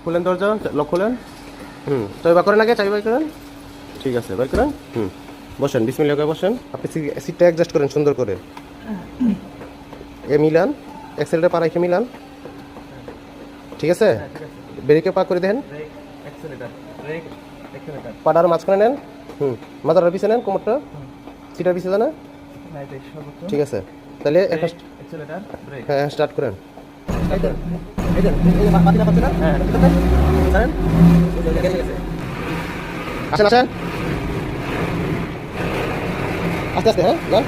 খুলেন দরজা, লক খুলেন। চাবি বার করেন, আগে চাবি বার করেন। ঠিক আছে, বার করেন। বসেন, বিসমিল্লাহ করে বসেন। আপনি সিটটা অ্যাডজাস্ট করেন সুন্দর করে। এ মিলান, এক্সেলটা পা রেখে মিলান। ঠিক আছে, ব্রেকে পা করে দেন। পাটার মাঝখানে নেন। মাথাটার পিছিয়ে নেন, কোমরটা সিটার পিছিয়ে দেন। ঠিক আছে, তাহলে হ্যাঁ স্টার্ট করেন। আসেন আসেন, আস্তে আস্তে। হ্যাঁ যান,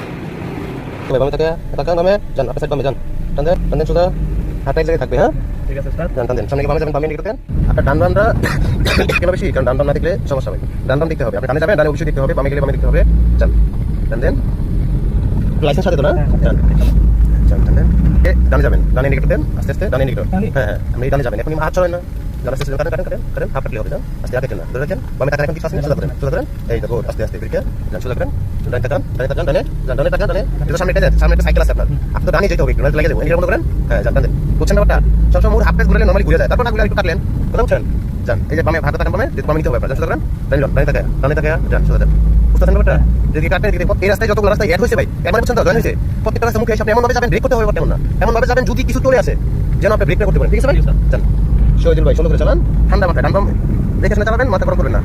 বামে থাকে তাকান, বামে যান, আপনার সাইড বামে যান। টান দেন, টান দেন সোজা, হাতটা এক জায়গায় থাকবে। হ্যাঁ ঠিক আছে, টান টান দেন। সামনে বামে যাবেন, বামে দিকে দেন। আপনার ডান বামটা কেন বেশি, কারণ ডান বাম না দেখলে সমস্যা হবে। ডান বাম দেখতে হবে, আপনি ডানে যাবেন, ডানে অবশ্যই দেখতে হবে, বামে গেলে বামে দেখতে হবে। যান, টান দেন। লাইসেন্স সাথে তো না? যান যান, টান দেন। ডানে যাবেন, ডানে ইন্ডিকেটর দেন, আস্তে আস্তে ডানে ইন্ডিকেটর। হ্যাঁ আপনি ডানে যাবেন, এখন হাত চলেন না। যারা আস্তে আস্তে কাটেন কাটেন কাটেন কাটেন, হাফ কাটলে হবে। যান আস্তে রাখেন না, ধরে রাখেন। বামে তাকান, এখন কিছু আসেন, সোজা করেন, সোজা করেন। এই দেখো আস্তে আস্তে ব্রেকে যান, সোজা করেন। ডানে তাকান, ডানে তাকান, ডানে যান, ডানে তাকান, ডানে। এটা সামনে একটা সামনে একটা সাইকেল আছে আপনার, আপনি তো ডানে যেতে হবে, একটু লাগে যাবে, এর মতো করেন। হ্যাঁ যান, ডানে। বুঝছেন ব্যাপারটা? সবসময় মোর হাফ পেজ ঘুরলে নরমালি ঘুরে যায়, তারপর নাগুলো একটু কাটলেন, কথা বুঝছেন? যান, এই যে বামে হাতে তাকান, বামে বামে নিতে হবে আপনার, সোজা করেন। ডানে যান, ডানে তাকান, ডানে তাকান, যান, সোজা যান। বুঝতেছেন ব্যাপারটা? যদি কাটেন দিকে এই রাস্তায় যতগুলো রাস্তায় অ্যাড হয়েছে ভাই, এর মানে বুঝছেন তো, জয়েন হয়েছে। প্রত্যেকটা রাস্তা মুখে এসে আপনি এমন ভাবে যাবেন, ব্রেক করতে হবে এমন না, এমন ভাবে যাবেন যদি কিছু চলে আসে যেন আপনি ব্রেক করতে পারেন। ঠিক আছে ভাই? যান, শহীদুল ভাই সুন্দর করে চালান, ঠান্ডা মাথায়, ডান বাম দেখে শুনে চালাবেন, মাথা গরম করবেন না।